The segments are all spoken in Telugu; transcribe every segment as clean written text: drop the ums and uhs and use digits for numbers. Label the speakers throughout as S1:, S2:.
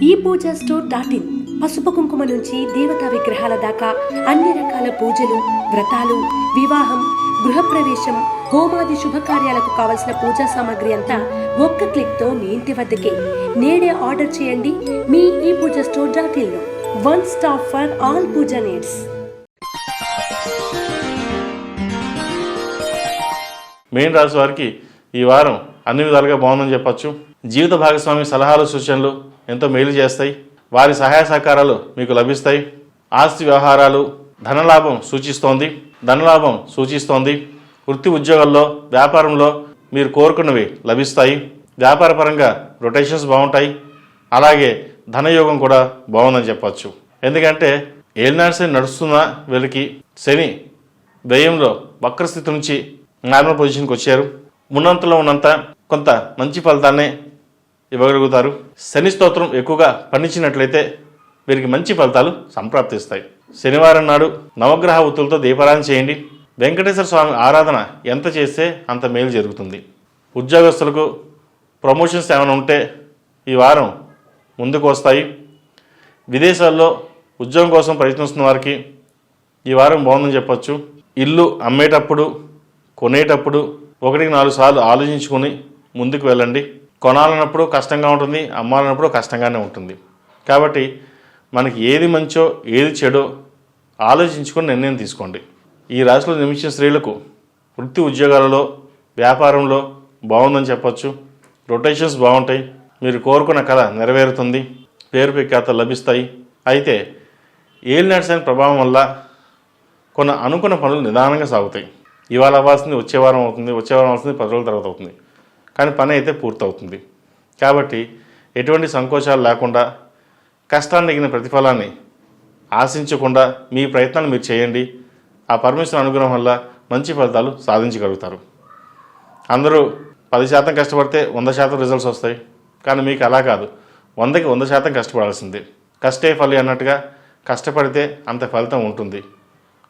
S1: ePoojaStore.in పసుపు కుంకుమ నుంచి దేవతా విగ్రహాల దాకా అన్ని రకాల పూజలు, వ్రతాలు, వివాహం, గృహప్రవేశం, హోమాది శుభకార్యాలకు కావలసిన పూజా సామాగ్రి అంతా ఒక్క క్లిక్తో మీ ఇంటి వద్దకే. నేడే ఆర్డర్ చేయండి మీ ePoojaStore.in లో. One stop for all puja needs.
S2: మీన రాశి వారికి ఈ వారం అన్ని విధాలుగా బాగుందని చెప్పచ్చు. జీవిత భాగస్వామి సలహాలు, సూచనలు ఎంతో మేలు చేస్తాయి. వారి సహాయ సహకారాలు మీకు లభిస్తాయి. ఆస్తి వ్యవహారాలు ధనలాభం సూచిస్తోంది. వృత్తి ఉద్యోగాల్లో, వ్యాపారంలో మీరు కోరుకున్నవి లభిస్తాయి. వ్యాపార పరంగా రొటేషన్స్ బాగుంటాయి. అలాగే ధనయోగం కూడా బాగుందని చెప్పచ్చు. ఎందుకంటే ఏలినాటి శని నడుస్తున్న వీళ్ళకి శని వ్యయంలో వక్రస్థితి నుంచి నార్మల్ పొజిషన్కి వచ్చారు. ఉన్నంతలో ఉన్నంత కొంత మంచి ఫలితాన్నే ఇవ్వగలుగుతారు. శని స్తోత్రం ఎక్కువగా పండించినట్లయితే వీరికి మంచి ఫలితాలు సంప్రాప్తిస్తాయి. శనివారం నాడు నవగ్రహ ఒత్తులతో దీపారాధన చేయండి. వెంకటేశ్వర స్వామి ఆరాధన ఎంత చేస్తే అంత మేలు జరుగుతుంది. ఉద్యోగస్తులకు ప్రమోషన్స్ ఏమైనా ఉంటే ఈ వారం ముందుకు వస్తాయి. విదేశాల్లో ఉద్యోగం కోసం ప్రయత్నిస్తున్న వారికి ఈ వారం బాగుందని చెప్పచ్చు. ఇల్లు అమ్మేటప్పుడు, కొనేటప్పుడు 1-4 సార్లు ఆలోచించుకొని ముందుకు వెళ్ళండి. కొనాలన్నప్పుడు కష్టంగా ఉంటుంది, అమ్మాలన్నప్పుడు కష్టంగానే ఉంటుంది. కాబట్టి మనకి ఏది మంచో ఏది చెడో ఆలోచించుకొని నిర్ణయం తీసుకోండి. ఈ రాశిలో జన్మించిన స్త్రీలకు వృత్తి ఉద్యోగాలలో, వ్యాపారంలో బాగుందని చెప్పచ్చు. రొటేషన్స్ బాగుంటాయి. మీరు కోరుకున్న కళ నెరవేరుతుంది. పేరు ప్రఖ్యాతలు లభిస్తాయి. అయితే ఏలినాటి శని ప్రభావం వల్ల కొన్ని అనుకున్న పనులు నిదానంగా సాగుతాయి. ఇవాళ అవ్వాల్సింది వచ్చే వారం అవుతుంది, వచ్చే వారం అవ్వాల్సింది 10 రోజుల తర్వాత అవుతుంది. కానీ పని అయితే పూర్తవుతుంది. కాబట్టి ఎటువంటి సంకోచాలు లేకుండా కష్టాన్ని తగిన ప్రతిఫలాన్ని ఆశించకుండా మీ ప్రయత్నాన్ని మీరు చేయండి. ఆ పరమేశ్వరుని అనుగ్రహం వల్ల మంచి ఫలితాలు సాధించగలుగుతారు. అందరూ 10% కష్టపడితే 100% రిజల్ట్స్ వస్తాయి. కానీ మీకు అలా కాదు, 100కి 100% కష్టపడాల్సిందే. కష్టే ఫలి అన్నట్టుగా కష్టపడితే అంత ఫలితం ఉంటుంది.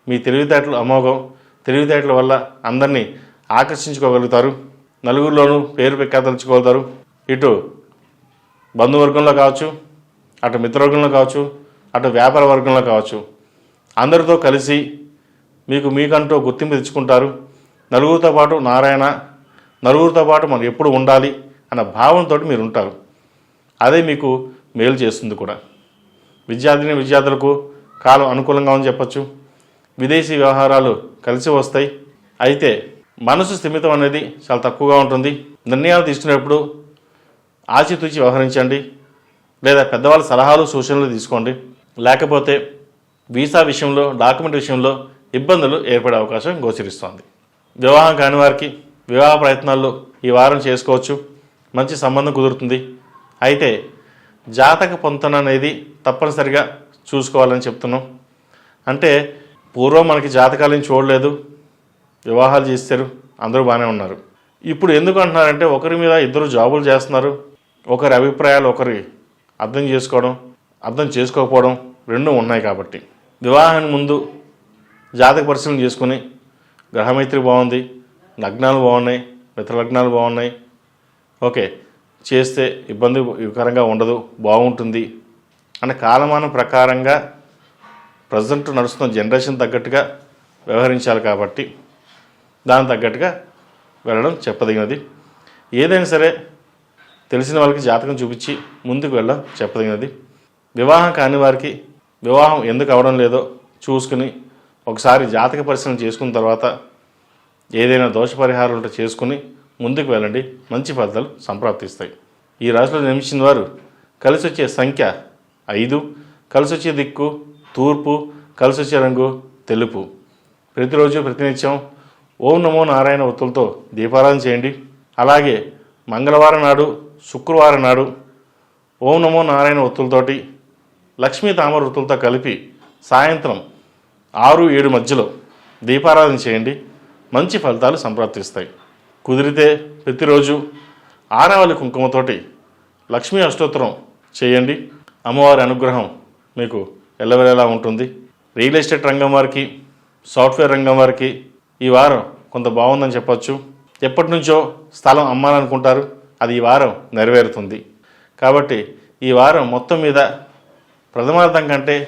S2: మీ తెలివితేటలు అమోఘం. తెలివితేటల వల్ల అందరినీ ఆకర్షించుకోగలుగుతారు. నలుగురిలోనూ పేరు ప్రఖ్యాతలుచుకోగలుగుతారు. ఇటు బంధువర్గంలో కావచ్చు, అటు మిత్రవర్గంలో కావచ్చు, అటు వ్యాపార వర్గంలో కావచ్చు, అందరితో కలిసి మీకంటూ గుర్తింపు తెచ్చుకుంటారు. నలుగురితో పాటు నారాయణ, నలుగురితో పాటు మనం ఎప్పుడు ఉండాలి అన్న భావంతో మీరు ఉంటారు. అదే మీకు మేలు చేస్తుంది కూడా. విద్యార్థులకు కాలం అనుకూలంగా ఉందని చెప్పచ్చు. విదేశీ వ్యవహారాలు కలిసి వస్తాయి. అయితే మనసు స్థిమితం అనేది చాలా తక్కువగా ఉంటుంది. నిర్ణయాలు తీసుకునేటప్పుడు ఆచితూచి వ్యవహరించండి. లేదా పెద్దవాళ్ళ సలహాలు, సూచనలు తీసుకోండి. లేకపోతే వీసా విషయంలో, డాక్యుమెంట్ విషయంలో ఇబ్బందులు ఏర్పడే అవకాశం గోచరిస్తోంది. వివాహం కాని వారికి వివాహ ప్రయత్నాల్లో ఈ వారం చేసుకోవచ్చు. మంచి సంబంధం కుదురుతుంది. అయితే జాతక పొంతన అనేది తప్పనిసరిగా చూసుకోవాలని చెప్తున్నాం. అంటే పూర్వం మనకి జాతకాలను చూడలేదు, వివాహాలు చేస్తారు, అందరూ బాగానే ఉన్నారు. ఇప్పుడు ఎందుకు అంటున్నారంటే ఒకరి మీద ఇద్దరు జాబులు చేస్తున్నారు. ఒకరి అభిప్రాయాలు ఒకరి అర్థం చేసుకోవడం, అర్థం చేసుకోకపోవడం రెండూ ఉన్నాయి. కాబట్టి వివాహానికి ముందు జాతక పరిశీలన చేసుకుని గ్రహమైత్రి బాగుంది, లగ్నాలు బాగున్నాయి, మిత్రలగ్నాలు బాగున్నాయి, ఓకే చేస్తే ఇబ్బందికరంగా ఉండదు, బాగుంటుంది అనే కాలమానం ప్రకారంగా ప్రజెంట్ నడుస్తున్న జనరేషన్ తగ్గట్టుగా వ్యవహరించాలి. కాబట్టి దానికి తగ్గట్టుగా వెళ్ళడం చెప్పదగినది. ఏదైనా సరే తెలిసిన వాళ్ళకి జాతకం చూపించి ముందుకు వెళ్ళడం చెప్పదగినది. వివాహం కాని వారికి వివాహం ఎందుకు అవడం లేదో చూసుకుని ఒకసారి జాతక పరిశీలన చేసుకున్న తర్వాత ఏదైనా దోష పరిహారం ఉంటే చేసుకుని ముందుకు వెళ్ళండి. మంచి ఫలితాలు సంప్రాప్తిస్తాయి. ఈ రాశిలో జన్మించిన వారు కలిసి వచ్చే సంఖ్య 5, కలిసి వచ్చే దిక్కు తూర్పు, కలిసి వచ్చే రంగు తెలుపు. ప్రతిరోజు ప్రతినిత్యం ఓం నమో నారాయణ ఒత్తులతో దీపారాధన చేయండి. అలాగే మంగళవారం నాడు, శుక్రవారం నాడు ఓం నమో నారాయణ ఒత్తులతోటి లక్ష్మీ తామర ఒత్తులతో కలిపి సాయంత్రం 6-7 మధ్యలో దీపారాధన చేయండి. మంచి ఫలితాలు సంప్రాప్తిస్తాయి. కుదిరితే ప్రతిరోజు ఆరావళి కుంకుమతోటి లక్ష్మీ అష్టోత్తరం చేయండి. అమ్మవారి అనుగ్రహం మీకు ఎల్లవేళలా ఉంటుంది. రియల్ ఎస్టేట్ రంగం వారికి, సాఫ్ట్వేర్ రంగం వారికి ఈ వారం కొంత బాగుందని చెప్పచ్చు. ఎప్పటి నుంచో స్థలం అమ్మాలనుకుంటారు, అది ఈ వారం నెరవేరుతుంది. కాబట్టి ఈ వారం మొత్తం మీద ప్రథమార్థం కంటే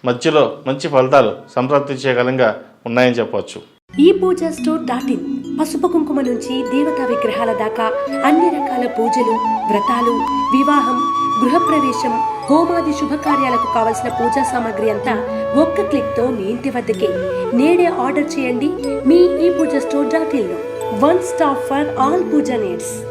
S2: మధ్యలో మంచి ఫలితాలు సంప్రాప్తించగలంగా ఉన్నాయని చెప్పవచ్చు.
S1: ఈ పూజా స్టోర్ .in పసుపు కుంకుమ నుంచి దేవతా విగ్రహాల దాకా అన్ని రకాల పూజలు, వ్రతాలు, వివాహం, గృహప్రవేశం, హోమాది శుభకార్యాలకు కావలసిన పూజా సామాగ్రి అంతా ఒక్క క్లిక్తో మీ ఇంటి వద్దకే. నేడే ఆర్డర్ చేయండి మీ ఈ పూజా స్టోర్ .in లో. One stop for all puja needs.